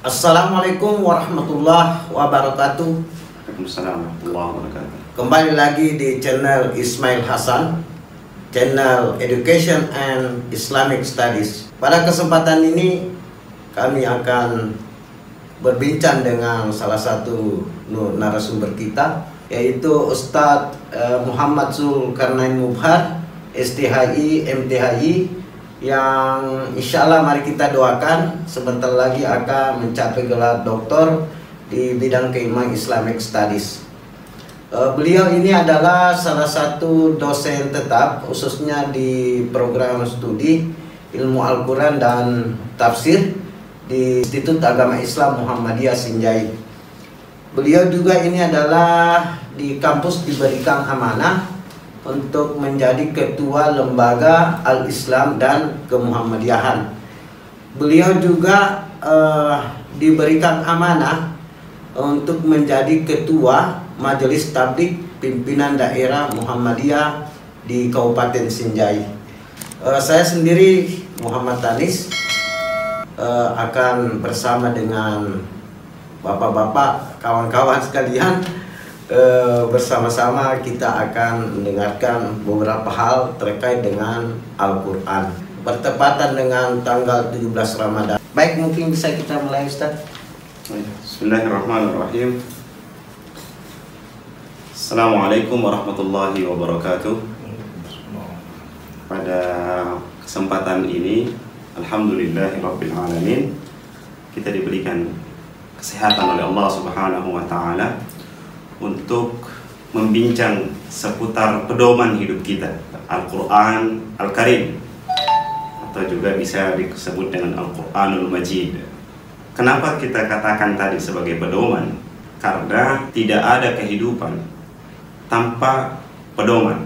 Assalamualaikum warahmatullahi wabarakatuh. Waalaikumsalam warahmatullahi wabarakatuh. Kembali lagi di channel Ismail Hasan, channel Education and Islamic Studies. Pada kesempatan ini kami akan berbincang dengan salah satu narasumber kita, yaitu Ustadz Muhammad Zulkarnain Mubhar, STHI, MTHI, yang insya Allah mari kita doakan sebentar lagi akan mencapai gelar doktor di bidang keimanan Islamic Studies. Beliau ini adalah salah satu dosen tetap khususnya di program studi ilmu Al-Quran dan tafsir di Institut Agama Islam Muhammadiyah Sinjai. Beliau juga ini adalah di kampus diberikan amanah untuk menjadi ketua lembaga Al-Islam dan Kemuhammadiyahan. Beliau juga diberikan amanah untuk menjadi ketua Majelis Tabligh Pimpinan Daerah Muhammadiyah di Kabupaten Sinjai. Saya sendiri Muhammad Tanis akan bersama dengan bapak-bapak, kawan-kawan sekalian, bersama-sama kita akan mendengarkan beberapa hal terkait dengan Al-Quran bertepatan dengan tanggal 17 Ramadan. Baik, mungkin bisa kita mulai, Ustaz. Bismillahirrahmanirrahim. Assalamualaikum warahmatullahi wabarakatuh. Pada kesempatan ini, alhamdulillahirabbil alamin, kita diberikan kesehatan oleh Allah Subhanahu wa taala untuk membincang seputar pedoman hidup kita, Al-Quran Al-Karim, atau juga bisa disebut dengan Al-Quranul Majid. Kenapa kita katakan tadi sebagai pedoman? Karena tidak ada kehidupan tanpa pedoman,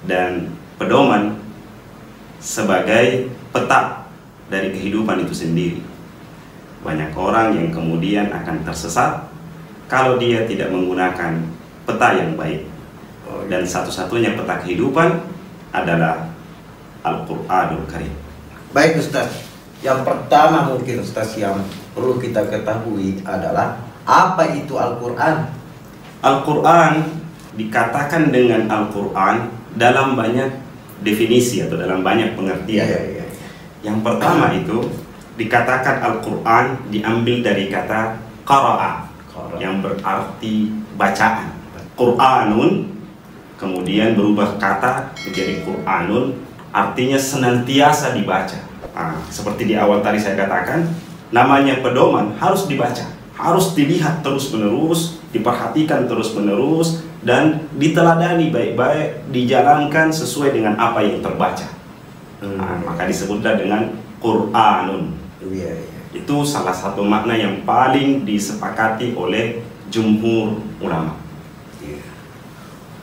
dan pedoman sebagai peta dari kehidupan itu sendiri. Banyak orang yang kemudian akan tersesat kalau dia tidak menggunakan peta yang baik. Dan satu-satunya peta kehidupan adalah Al-Quranul Karim. Baik, Ustaz. Yang pertama mungkin, Ustaz, yang perlu kita ketahui adalah apa itu Al-Quran? Al-Quran dikatakan dengan Al-Quran dalam banyak definisi atau dalam banyak pengertian. Yang pertama itu dikatakan Al-Quran diambil dari kata qara'a, yang berarti bacaan. Qur'anun kemudian berubah kata menjadi Qur'anun, artinya senantiasa dibaca. Seperti di awal tadi saya katakan, namanya pedoman harus dibaca, harus dilihat terus-menerus, diperhatikan terus-menerus, dan diteladani baik-baik, dijalankan sesuai dengan apa yang terbaca. Maka disebutlah dengan Qur'anun. Itu salah satu makna yang paling disepakati oleh jumhur ulama.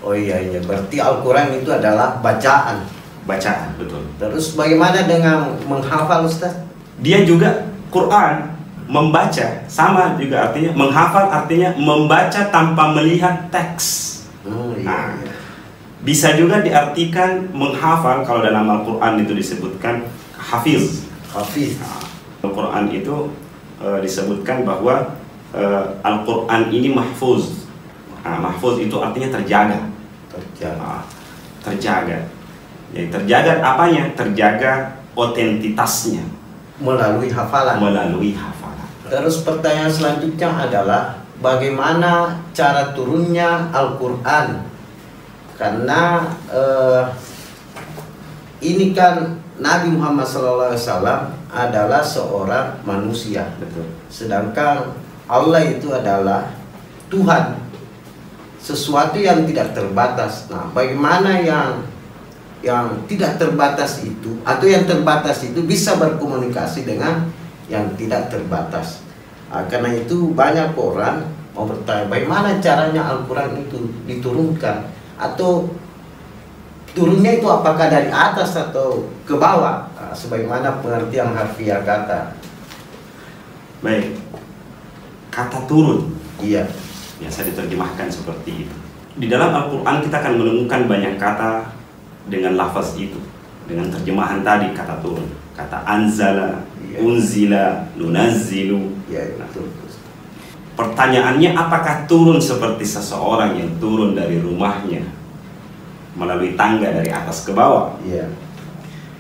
Oh iya, berarti Al-Quran itu adalah bacaan. Bacaan, betul. Terus bagaimana dengan menghafal, Ustaz? Dia juga Quran membaca, sama juga artinya menghafal, artinya membaca tanpa melihat teks. Bisa juga diartikan menghafal, kalau dalam Al-Quran itu disebutkan hafiz. Al-Quran itu disebutkan bahwa Al-Quran ini mahfuz. Mahfuz itu artinya terjaga. Terjaga. Jadi terjaga apanya? Terjaga otentitasnya melalui hafalan. Terus pertanyaan selanjutnya adalah bagaimana cara turunnya Al-Quran? Karena ini kan Nabi Muhammad SAW adalah seorang manusia, betul. Sedangkan Allah itu adalah Tuhan, sesuatu yang tidak terbatas. Nah, bagaimana yang tidak terbatas itu atau yang terbatas itu bisa berkomunikasi dengan yang tidak terbatas? Karena itu banyak orang mau bertanya bagaimana caranya Al-Quran itu diturunkan, atau turunnya itu apakah dari atas atau ke bawah, sebagaimana pengertian harfiah kata. Baik, kata turun, iya, biasa diterjemahkan seperti itu. Di dalam Al-Quran kita akan menemukan banyak kata dengan lafaz itu. dengan terjemahan tadi kata turun, kata anzala, unzila, nunazzilu. Pertanyaannya, apakah turun seperti seseorang yang turun dari rumahnya melalui tangga dari atas ke bawah?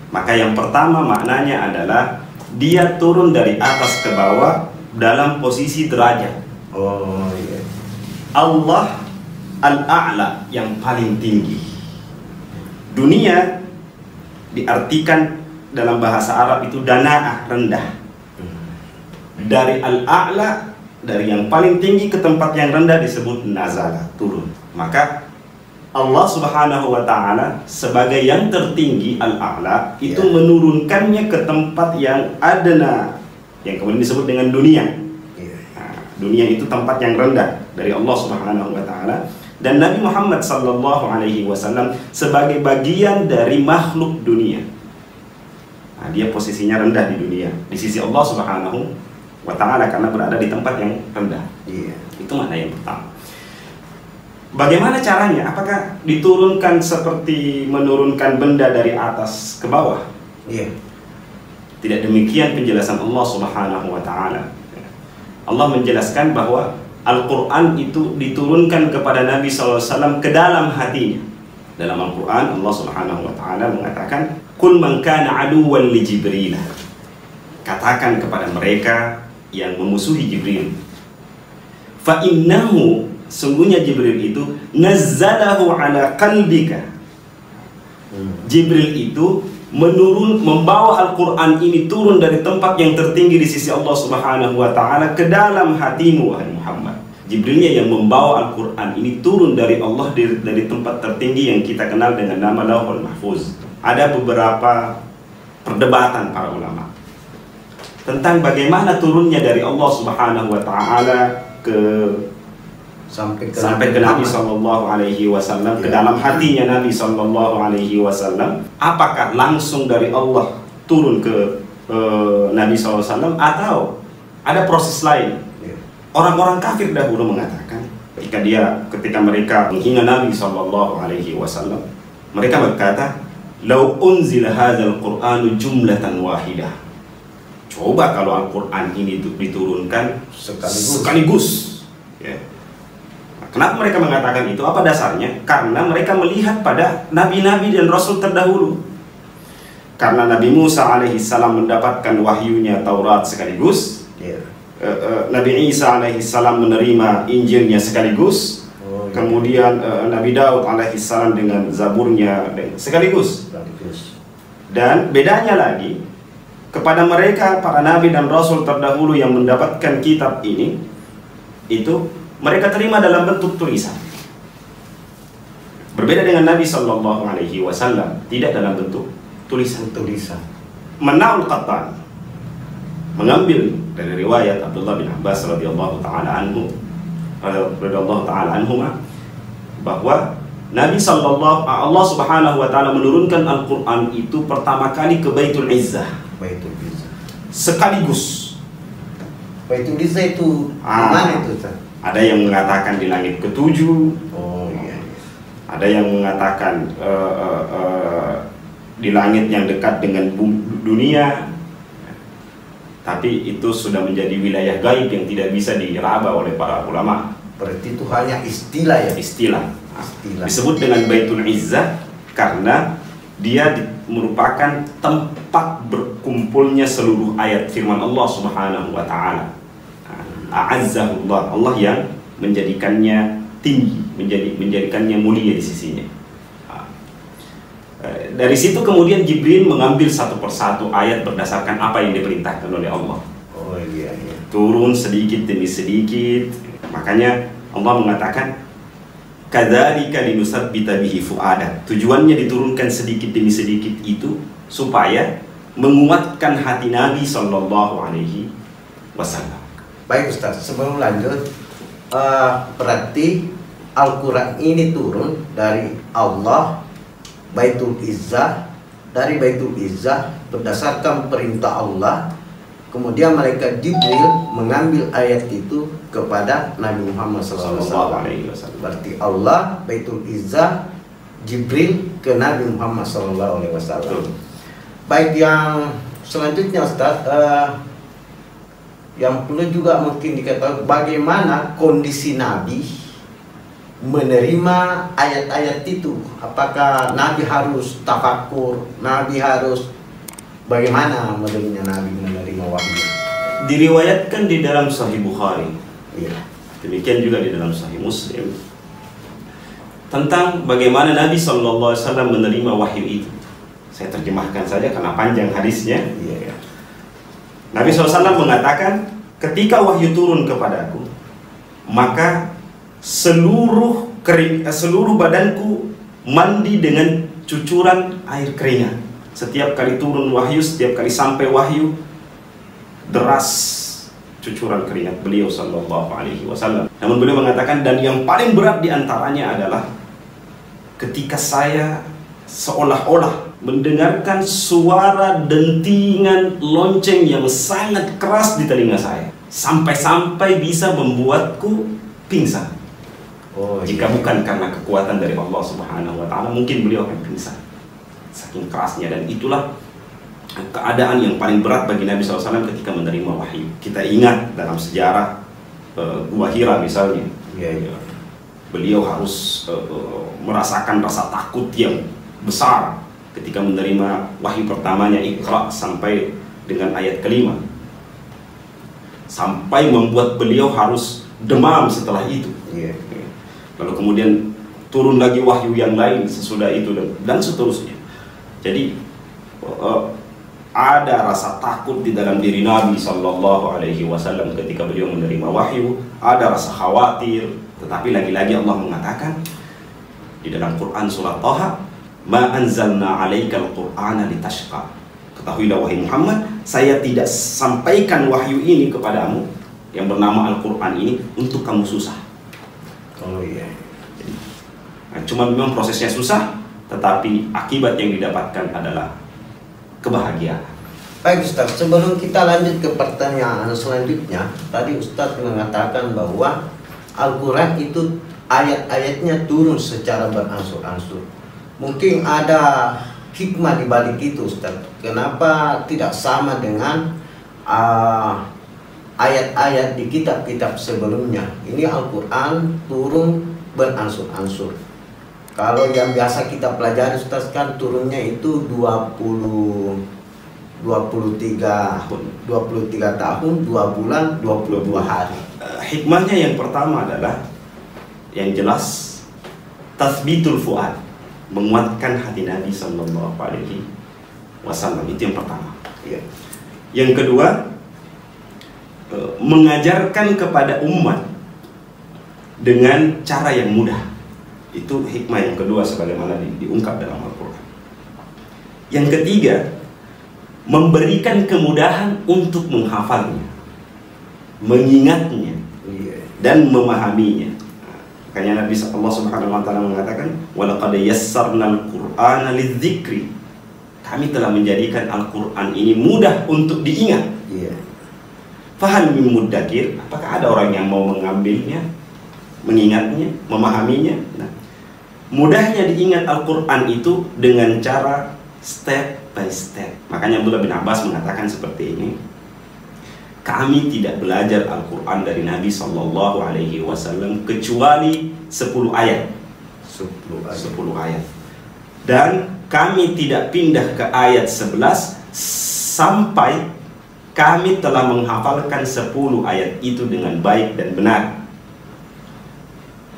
Maka yang pertama maknanya adalah dia turun dari atas ke bawah dalam posisi derajat. Allah Al-A'la, yang paling tinggi. Dunia diartikan dalam bahasa Arab itu dana'ah, rendah. Dari Al-A'la, dari yang paling tinggi ke tempat yang rendah disebut nazala, turun. Maka Allah Subhanahu wa Ta'ala sebagai yang tertinggi, Al-A'la, itu menurunkannya ke tempat yang adna, yang kemudian disebut dengan dunia. Dunia itu tempat yang rendah dari Allah Subhanahu wa Ta'ala, dan Nabi Muhammad sallallahu alaihi wasallam sebagai bagian dari makhluk dunia. Dia posisinya rendah di dunia di sisi Allah Subhanahu wa Ta'ala karena berada di tempat yang rendah. Itu makna yang pertama. Bagaimana caranya? Apakah diturunkan seperti menurunkan benda dari atas ke bawah? Tidak demikian penjelasan Allah Subhanahu wa Ta'ala. Allah menjelaskan bahwa Al-Quran itu diturunkan kepada Nabi SAW ke dalam hatinya. Dalam Al-Quran Allah Subhanahu wa Ta'ala mengatakan, "Qul man kana aduwwan li Jibril." Katakan kepada mereka yang memusuhi Jibril, "Fa innahu," sungguhnya Jibril itu, "nazzalahu ala qalbika." Jibril itu membawa Al-Quran ini turun dari tempat yang tertinggi di sisi Allah Subhanahu wa Ta'ala ke dalam hatimu, wahai Muhammad. Jibrilnya yang membawa Al-Quran ini turun dari Allah, dari tempat tertinggi yang kita kenal dengan nama Lauhul Mahfuz. Ada beberapa perdebatan para ulama tentang bagaimana turunnya dari Allah Subhanahu wa Ta'ala sampai ke Nabi Sallallahu Alaihi Wasallam, ke dalam hatinya Nabi Sallallahu Alaihi Wasallam. Apakah langsung dari Allah turun ke Nabi Sallallahu Alaihi Wasallam atau ada proses lain? Orang-orang kafir dahulu mengatakan, ketika mereka menghina Nabi Sallallahu Alaihi Wasallam, mereka berkata, "Lau unzila hadzal Qur'anu jumlatan wahidah." Coba kalau Al-Quran ini diturunkan sekaligus. Kenapa mereka mengatakan itu? Apa dasarnya? Karena mereka melihat pada nabi-nabi dan rasul terdahulu. Karena Nabi Musa alaihissalam mendapatkan wahyunya Taurat sekaligus, Nabi Isa alaihissalam menerima Injilnya sekaligus, kemudian Nabi Daud alaihissalam dengan Zaburnya sekaligus. Dan bedanya lagi, kepada mereka para nabi dan rasul terdahulu yang mendapatkan kitab ini, itu mereka terima dalam bentuk tulisan. Berbeda dengan Nabi Sallallahu Alaihi Wasallam, tidak dalam bentuk tulisan. Manaul Qattan mengambil dari riwayat Abdullah bin Abbas radhiyallahu taala anhu bahwa Nabi Allah Subhanahu wa Ta'ala menurunkan Al-Quran itu pertama kali ke Baitul Izzah. Sekaligus. Baitul Izzah itu mana itu? Ada yang mengatakan di langit ketujuh, ada yang mengatakan di langit yang dekat dengan dunia. Tapi itu sudah menjadi wilayah gaib yang tidak bisa diraba oleh para ulama. Berarti itu hanya istilah ya? Istilah. Disebut dengan Baitul Izzah karena dia merupakan tempat berkumpulnya seluruh ayat firman Allah Subhanahu wa Ta'ala. A'azzahullah, Allah yang menjadikannya tinggi, menjadikannya mulia di sisinya. Dari situ kemudian Jibril mengambil satu persatu ayat berdasarkan apa yang diperintahkan oleh Allah. Turun sedikit demi sedikit. Makanya Allah mengatakan, "Kadzalika linusabbita bihi fu'adak." Tujuannya diturunkan sedikit demi sedikit itu supaya menguatkan hati Nabi Sallallahu Alaihi Wasallam. Baik Ustaz, sebelum lanjut, berarti Al-Quran ini turun dari Allah, Baitul Izzah, dari Baitul Izzah berdasarkan perintah Allah. Kemudian malaikat Jibril mengambil ayat itu kepada Nabi Muhammad SAW. Berarti Allah, Baitul Izzah, Jibril ke Nabi Muhammad SAW. Baik, yang selanjutnya Ustaz, yang perlu juga mungkin diketahui bagaimana kondisi Nabi menerima ayat-ayat itu. Apakah Nabi harus tafakur, Nabi harus bagaimana modelnya Nabi menerima wahyu? Diriwayatkan di dalam Sahih Bukhari, Iya. demikian juga di dalam Sahih Muslim, tentang bagaimana Nabi SAW menerima wahyu itu. Saya terjemahkan saja karena panjang hadisnya. Iya. Nabi SAW mengatakan, ketika wahyu turun kepadaku, maka seluruh badanku mandi dengan cucuran air keringat. Setiap kali turun wahyu, setiap kali sampai wahyu, deras cucuran keringat beliau Sallallahu Alaihi Wasallam. Namun beliau mengatakan, dan yang paling berat diantaranya adalah ketika saya seolah-olah mendengarkan suara dentingan lonceng yang sangat keras di telinga saya, sampai-sampai bisa membuatku pingsan. Jika bukan karena kekuatan dari Allah Subhanahu wa Ta'ala, mungkin beliau akan pingsan, saking kerasnya. Dan itulah keadaan yang paling berat bagi Nabi SAW ketika menerima wahyu. Kita ingat dalam sejarah Gua Hira misalnya, beliau harus merasakan rasa takut yang besar ketika menerima wahyu pertamanya, Iqra, sampai dengan ayat kelima, sampai membuat beliau harus demam setelah itu. Lalu kemudian turun lagi wahyu yang lain sesudah itu, dan seterusnya. Jadi ada rasa takut di dalam diri Nabi Sallallahu Alaihi Wasallam ketika beliau menerima wahyu, ada rasa khawatir. Tetapi lagi-lagi Allah mengatakan di dalam Quran surah Taha, ma anzalna 'alaikal qur'ana litashqa. Ketahuilah wahai Muhammad, saya tidak sampaikan wahyu ini kepadamu yang bernama Al-Quran ini untuk kamu susah. Jadi, cuma memang prosesnya susah, tetapi akibat yang didapatkan adalah kebahagiaan. Baik Ustaz, sebelum kita lanjut ke pertanyaan selanjutnya, tadi Ustaz mengatakan bahwa Al-Quran itu ayat-ayatnya turun secara beransur-ansur. Mungkin ada hikmah di balik itu Ustaz. Kenapa tidak sama dengan ayat-ayat di kitab-kitab sebelumnya? Ini Al-Quran turun beransur-ansur. Kalau yang biasa kita pelajari Ustaz kan turunnya itu 23 tahun, 2 bulan, 22 hari. Hikmahnya yang pertama adalah, yang jelas, tathbitul fuad, menguatkan hati Nabi Sallallahu Alaihi Wasallam. Itu yang pertama. Yang kedua, mengajarkan kepada umat dengan cara yang mudah. Itu hikmah yang kedua sebagaimana diungkap dalam Al-Quran. Yang ketiga, memberikan kemudahan untuk menghafalnya, mengingatnya, dan memahaminya. Makanya Nabi Allah Subhanahu wa Ta'ala mengatakan, walaqad yassarnal Qur'ana lidzikri. Kami telah menjadikan Al-Quran ini mudah untuk diingat. Fahal min muddakir, apakah ada orang yang mau mengambilnya, mengingatnya, memahaminya? Nah, mudahnya diingat Al-Quran itu dengan cara step by step. Makanya Abdullah bin Abbas mengatakan seperti ini, kami tidak belajar Al-Quran dari Nabi Sallallahu Alaihi Wasallam kecuali 10 ayat. 10 ayat. Dan kami tidak pindah ke ayat 11 sampai kami telah menghafalkan 10 ayat itu dengan baik dan benar.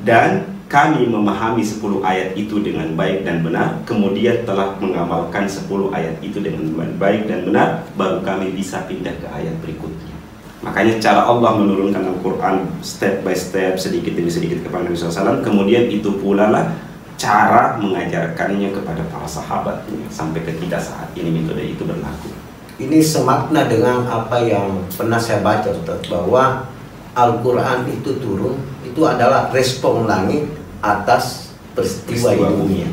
Dan kami memahami 10 ayat itu dengan baik dan benar, kemudian telah mengamalkan 10 ayat itu dengan baik dan benar, baru kami bisa pindah ke ayat berikutnya. Makanya cara Allah menurunkan Al-Quran step by step, sedikit demi sedikit kepada Nabi SAW. Kemudian itu pula lah cara mengajarkannya kepada para sahabatnya sampai ke kita saat ini, metode itu berlaku. Ini semakna dengan apa yang pernah saya baca Ustaz, bahwa Al-Quran itu turun, itu adalah respon langit atas peristiwa bumi.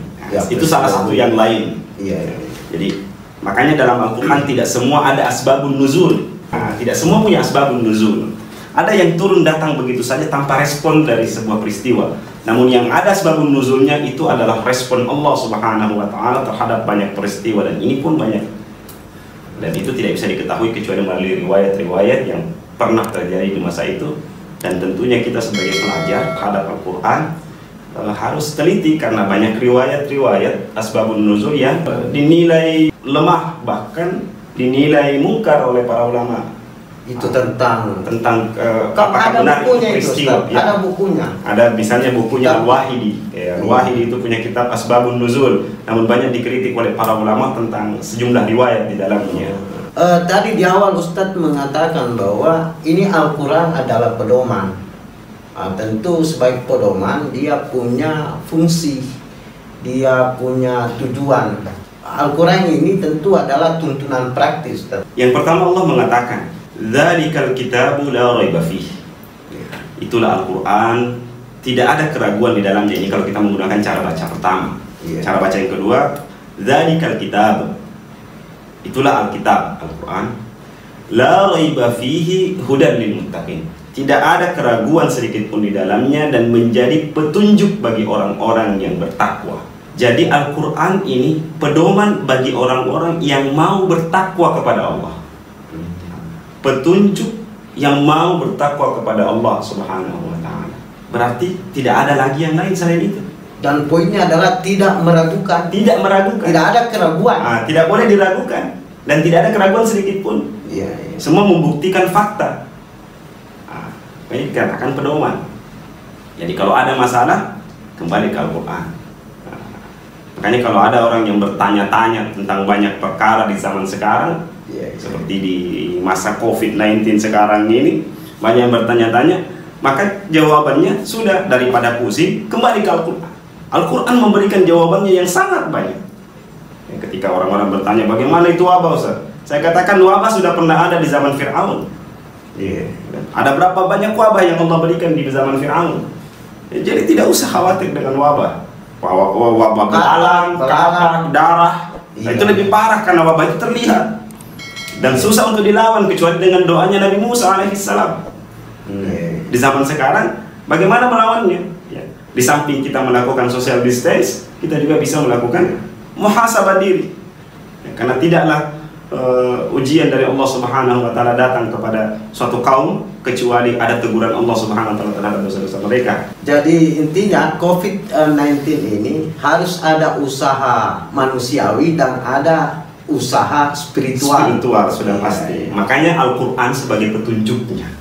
Itu salah satu yang lain. Jadi makanya dalam Al-Quran tidak semua ada asbabun nuzul. Tidak semua punya asbabun nuzul. Ada yang turun datang begitu saja tanpa respon dari sebuah peristiwa. Namun yang ada sebabun nuzulnya itu adalah respon Allah Subhanahu wa taala terhadap banyak peristiwa, dan ini pun banyak. Dan itu tidak bisa diketahui kecuali melalui riwayat-riwayat yang pernah terjadi di masa itu. Dan tentunya kita sebagai pelajar terhadap Al-Quran harus teliti, karena banyak riwayat-riwayat asbabun nuzul yang dinilai lemah, bahkan dinilai mungkar oleh para ulama. Itu tentang apakah benar itu peristiwa. Ya. Ada bukunya. Ada misalnya bukunya Al-Wahidi. Al-Wahidi itu punya kitab Asbabun Nuzul, namun banyak dikritik oleh para ulama tentang sejumlah riwayat di dalamnya. Tadi di awal Ustadz mengatakan bahwa ini Al-Quran adalah pedoman. Tentu sebagai pedoman dia punya fungsi, dia punya tujuan. Al-Quran ini tentu adalah tuntunan praktis. Yang pertama Allah mengatakan, "Dzalikal kitabu la raiba fih." Itulah Al-Quran, tidak ada keraguan di dalamnya. Ini kalau kita menggunakan cara baca pertama. Cara baca yang kedua, "Dzalikal kitab." Itulah Alkitab, Al-Quran. La raiba fihi hudan lil muttaqin. Tidak ada keraguan sedikit pun di dalamnya dan menjadi petunjuk bagi orang-orang yang bertakwa. Jadi Al-Quran ini pedoman bagi orang-orang yang mau bertakwa kepada Allah. Petunjuk yang mau bertakwa kepada Allah Subhanahu wa taala. Berarti tidak ada lagi yang lain selain itu. Dan poinnya adalah tidak meragukan. Tidak meragukan. Tidak ada keraguan. Tidak boleh diragukan dan tidak ada keraguan sedikit pun. Semua membuktikan fakta. Ini dikatakan pedoman. Jadi kalau ada masalah, kembali ke Al-Quran. Makanya kalau ada orang yang bertanya-tanya tentang banyak perkara di zaman sekarang, seperti di masa COVID-19 sekarang ini, banyak yang bertanya-tanya, maka jawabannya sudah, daripada pusing, kembali ke Al-Quran. Al-Quran memberikan jawabannya yang sangat banyak. Ketika orang-orang bertanya, bagaimana itu wabah, Ustaz? Saya katakan wabah sudah pernah ada di zaman Fir'aun. Ada berapa banyak wabah yang Allah berikan di zaman Fir'aun. Jadi tidak usah khawatir dengan wabah. Wabah beralam, kabak, darah. Itu lebih parah karena wabah itu terlihat dan susah untuk dilawan kecuali dengan doanya Nabi Musa alaihissalam. Di zaman sekarang bagaimana melawannya? Di samping kita melakukan social distance, kita juga bisa melakukan muhasabah diri. Karena tidaklah ujian dari Allah Subhanahu wa taala datang kepada suatu kaum kecuali ada teguran Allah Subhanahu wa taala terhadap dosa-dosa mereka. Jadi intinya COVID-19 ini harus ada usaha manusiawi dan ada usaha spiritual. Spiritual sudah pasti. Makanya Al-Quran sebagai petunjuknya.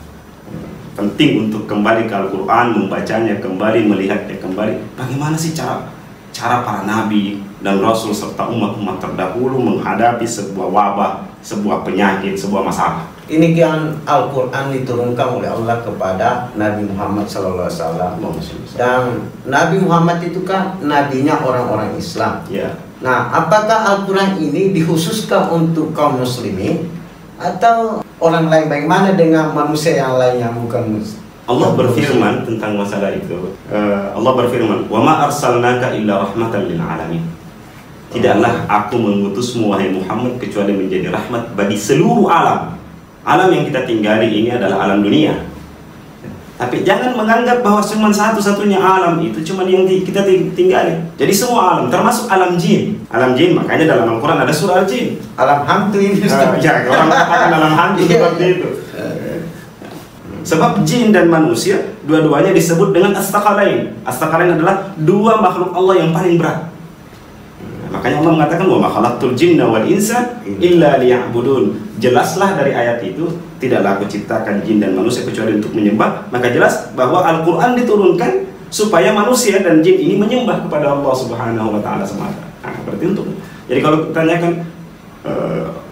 Penting untuk kembali ke Al-Quran, membacanya kembali, melihatnya kembali. Bagaimana sih cara para nabi dan rasul serta umat-umat terdahulu menghadapi sebuah wabah, sebuah penyakit, sebuah masalah. Ini kan Al-Quran diturunkan oleh Allah kepada Nabi Muhammad SAW. Dan Nabi Muhammad itu kan nabinya orang-orang Islam. Nah, apakah Al-Quran ini dikhususkan untuk kaum muslimin atau orang lain? Bagaimana dengan manusia yang lain yang bukan muslim? Allah berfirman tentang masalah itu. Allah berfirman, "Wa ma arsalnaka illa rahmatan lil alamin." Tidaklah aku mengutusmu wahai Muhammad kecuali menjadi rahmat bagi seluruh alam. Alam yang kita tinggali ini adalah alam dunia. Tapi jangan menganggap bahwa cuma satu-satunya alam itu cuma yang kita tinggali. Jadi semua alam, termasuk alam jin. Alam jin, makanya dalam Al-Quran ada surah Al-Jin. Alam hantu ini. Ya, orang katakan alam hantu seperti itu. Sebab jin dan manusia dua-duanya disebut dengan as-saqalain. As-saqalain adalah dua makhluk Allah yang paling berat. Makanya Allah mengatakan, "Wa ma khalaqtul jinna wal insa illa liya'budun." Jelaslah dari ayat itu, tidaklah aku ciptakan jin dan manusia kecuali untuk menyembah. Maka jelas bahwa Al-Quran diturunkan supaya manusia dan jin ini menyembah kepada Allah Subhanahu wa taala semata. Berarti untuk. Jadi kalau ditanyakan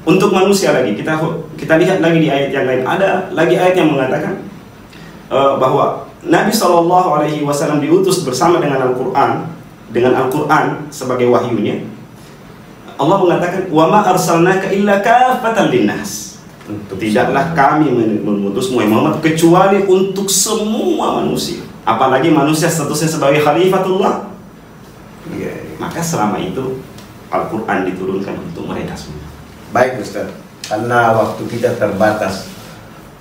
untuk manusia lagi, kita lihat lagi di ayat yang lain, ada lagi ayat yang mengatakan bahwa Nabi SAW diutus bersama dengan Al-Quran sebagai wahyunya. Allah mengatakan, "Wa ma arsalnaka illa kafatan linnas." Tidaklah kami mengutus Muhammad kecuali untuk semua manusia. Apalagi manusia statusnya sebagai khalifatullah. Maka selama itu Al-Quran diturunkan untuk mereka semua. Baik Ustaz, karena waktu kita terbatas,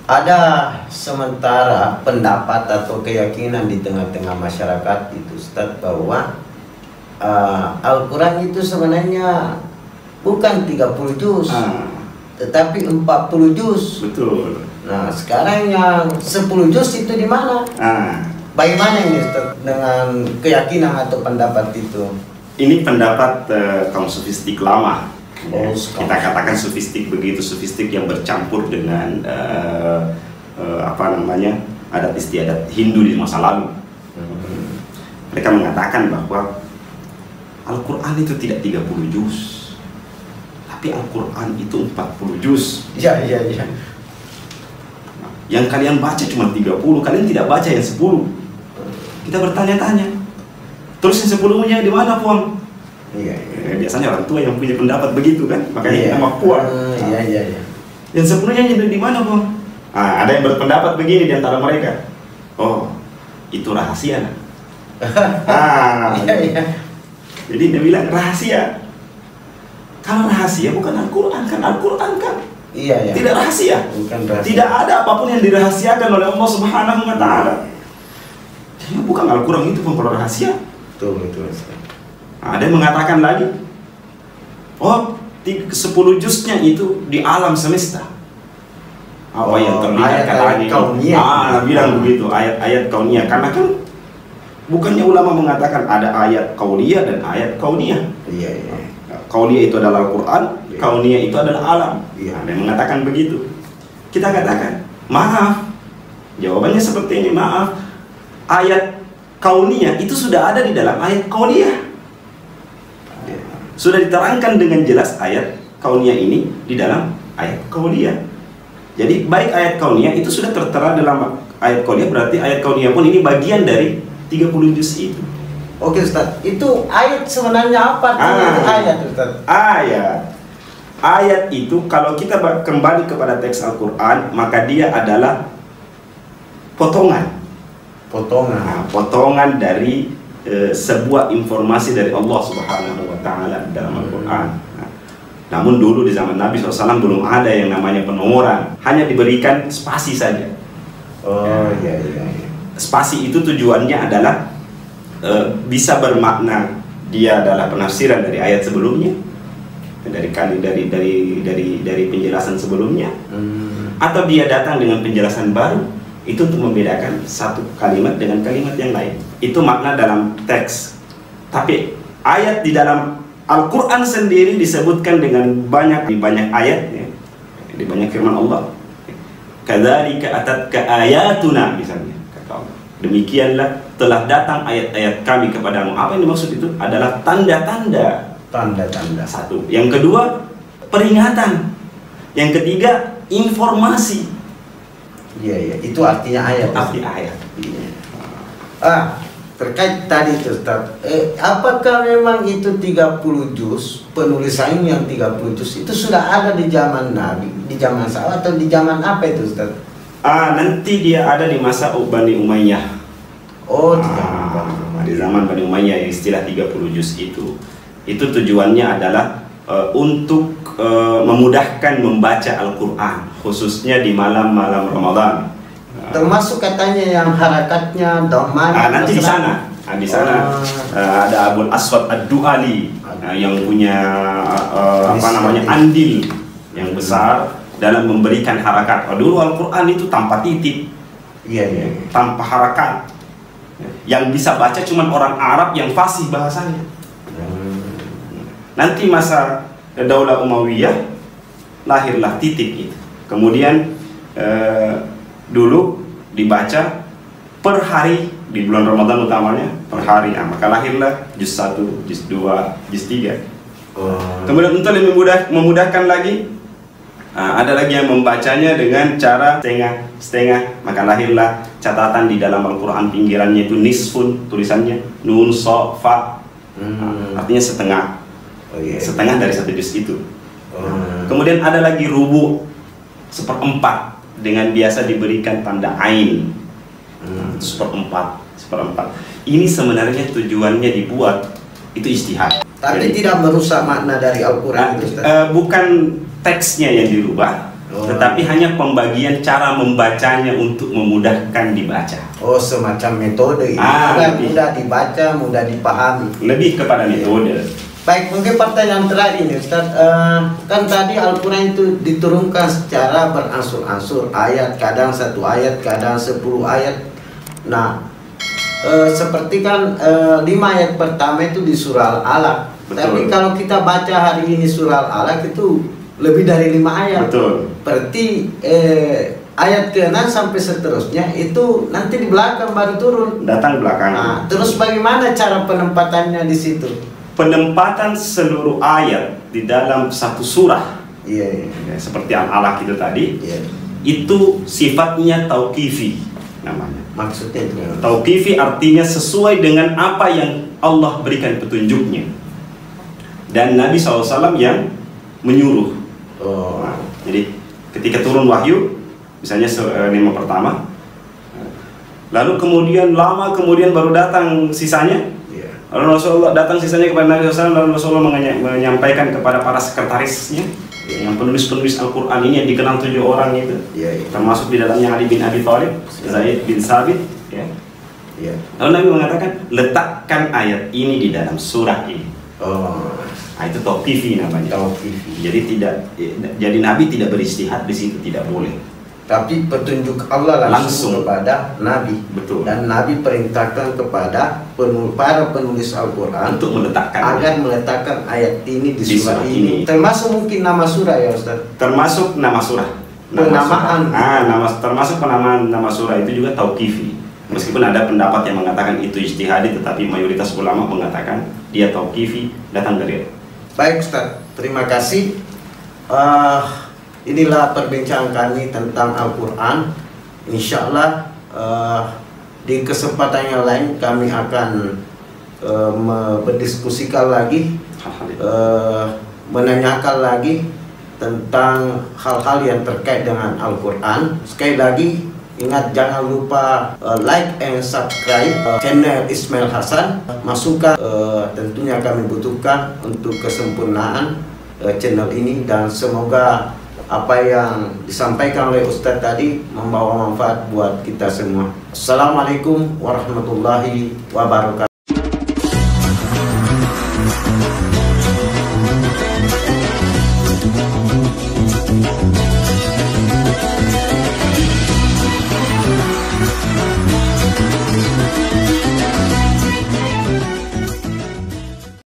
ada sementara pendapat atau keyakinan di tengah-tengah masyarakat itu Ustaz, bahwa Al-Quran itu sebenarnya bukan 30 juz, tetapi 40 juz. Betul. Nah, sekarang yang 10 juz itu di mana? Bagaimana ini Ustaz dengan keyakinan atau pendapat itu? Ini pendapat kaum sufistik lama. Kita katakan sufistik, begitu sufistik yang bercampur dengan adat istiadat Hindu di masa lalu. Mereka mengatakan bahwa Al-Quran itu tidak 30 juz, tapi Al-Quran itu 40 juz. Iya. Yang kalian baca cuma 30, kalian tidak baca yang 10. Kita bertanya-tanya, terus yang 10-nya di mana, Puang? Iya. Biasanya orang tua yang punya pendapat begitu kan, makanya nama Puang. Iya. Yang 10-nya di mana, Puang? Ada yang berpendapat begini di antara mereka. Oh, itu rahasia. Iya. Jadi dia bilang rahasia. Kalau rahasia bukan Al-Quran kan, Al-Quran kan Iya. tidak rahasia. Bukan rahasia. Tidak ada apapun yang dirahasiakan oleh Allah Subhanahu wa Ta'ala. Jadi bukan Al-Quran itu pun kalau rahasia. Betul. Ada yang mengatakan lagi, oh 10 juznya itu di alam semesta. Apa yang terlihat ayat kauniyah. Bilang begitu, ayat-ayat kauniyah. Karena kan bukannya ulama mengatakan ada ayat kauniyah dan ayat kauniyah. Iya. Kauniyah itu adalah Al-Quran, kauniyah itu adalah alam. Iya. Ada yang mengatakan begitu. Kita katakan, maaf. Jawabannya seperti ini, maaf. Ayat kauniyah itu sudah ada di dalam ayat kauniyah. Sudah diterangkan dengan jelas ayat kauniyah ini di dalam ayat kauniyah. Jadi baik ayat kauniyah itu sudah tertera dalam ayat kauniyah, berarti ayat kauniyah pun ini bagian dari 30 juz itu. Oke Ustaz, itu ayat sebenarnya apa? Ayat Ustaz. Ayat itu kalau kita kembali kepada teks Al-Quran, maka dia adalah potongan. Potongan dari sebuah informasi dari Allah Subhanahu wa Ta'ala dalam Al-Quran. Namun dulu di zaman Nabi SAW belum ada yang namanya penomoran, hanya diberikan spasi saja. Iya. Spasi itu tujuannya adalah bisa bermakna dia adalah penafsiran dari ayat sebelumnya, dari penjelasan sebelumnya, atau dia datang dengan penjelasan baru. Itu untuk membedakan satu kalimat dengan kalimat yang lain. Itu makna dalam teks. Tapi ayat di dalam Al-Quran sendiri disebutkan dengan banyak ayat, ya. Di banyak firman Allah. Kadzalika atatka ayatuna, misalnya kata Allah. Demikianlah telah datang ayat-ayat kami kepadamu. Apa yang dimaksud itu? Adalah tanda-tanda. Satu. Yang kedua, peringatan. Yang ketiga, informasi. Iya, itu artinya ayat. Arti ayat. Terkait tadi itu Ustaz, apakah memang itu 30 juz, penulisan yang 30 juz itu sudah ada di zaman Nabi, di zaman sahabat, atau di zaman apa itu Ustaz? Nanti dia ada di masa Bani Umayyah. Di zaman Bani Umayyah yang istilah 30 juz itu. Itu tujuannya adalah untuk memudahkan membaca Al-Quran, khususnya di malam-malam Ramadan. Termasuk katanya yang harakatnya dhamma. Nanti di sana, ada Abul Aswad Ad-Du'ali yang punya andil yang besar dalam memberikan harakat. Dulu Al-Quran itu tanpa titik, tanpa harakat. Yang bisa baca cuma orang Arab yang fasih bahasanya. Nanti masa Daulah Umayyah lahirlah titik itu. Kemudian dulu dibaca per hari di bulan Ramadan utamanya, per hari. Maka lahirlah juz 1, juz 2, juz 3. Kemudian untuk lebih memudahkan lagi, ada lagi yang membacanya dengan cara setengah. Maka lahirlah catatan di dalam Al-Quran, pinggirannya itu nisfun, tulisannya nun so fa, artinya setengah. Setengah dari satu juz itu. Kemudian ada lagi rubu, 1/4, dengan biasa diberikan tanda ain. 1/4. Ini sebenarnya tujuannya dibuat itu ijtihad. Tapi tidak merusak makna dari Al-Quran itu Ustaz. Bukan teksnya yang dirubah, tetapi hanya pembagian cara membacanya untuk memudahkan dibaca. Oh, semacam metode ini. Mudah dibaca, mudah dipahami. Lebih kepada metode. Baik, mungkin pertanyaan terakhir ini Ustaz. Kan tadi Al-Quran itu diturunkan secara beransur-ansur, ayat, kadang 1 ayat, kadang 10 ayat. Nah, seperti kan 5 ayat pertama itu di surah Al-Alaq. Tapi kalau kita baca hari ini surah Al-Alaq itu lebih dari 5 ayat. Betul. Berarti ayat ke-6 sampai seterusnya itu nanti di belakang baru turun. Datang belakang. Nah, terus bagaimana cara penempatannya di situ? Penempatan seluruh ayat di dalam satu surah, Iya. seperti Al-Alaq itu tadi, itu sifatnya tauqifi namanya. Maksudnya itu. Tauqifi artinya sesuai dengan apa yang Allah berikan petunjuknya, dan Nabi SAW yang menyuruh. Nah, jadi ketika turun wahyu, misalnya 5 pertama, lalu kemudian lama kemudian baru datang sisanya. Lalu Rasulullah datang sisanya kepada Nabi SAW, lalu Rasulullah menyampaikan kepada para sekretarisnya, yang penulis-penulis Al-Quran ini yang dikenal 7 orang itu, termasuk di dalamnya Ali bin Abi Thalib, Zaid bin Sabit. Lalu Nabi mengatakan, letakkan ayat ini di dalam surah ini. Nah, itu tauqifi namanya. Jadi Nabi tidak beristihad di situ, tidak boleh. Tapi petunjuk Allah langsung kepada Nabi. Betul. Dan Nabi perintahkan kepada para penulis Al-Quran untuk meletakkan agar meletakkan ayat ini di surah ini. Termasuk mungkin nama surah ya Ustaz? Termasuk nama surah. Penamaan. Termasuk penamaan nama surah itu juga tauqifi. Meskipun ada pendapat yang mengatakan itu ijtihadi, tetapi mayoritas ulama mengatakan dia tauqifi, datang dari Allah. Baik Ustaz, terima kasih. Inilah perbincangan kami tentang Al-Quran. Insya Allah di kesempatan yang lain kami akan berdiskusikan lagi, menanyakan lagi tentang hal-hal yang terkait dengan Al-Quran. Sekali lagi, ingat jangan lupa like and subscribe channel Ismail Hasan. Masukan tentunya kami butuhkan untuk kesempurnaan channel ini, dan semoga apa yang disampaikan oleh Ustadz tadi membawa manfaat buat kita semua. Assalamualaikum warahmatullahi wabarakatuh.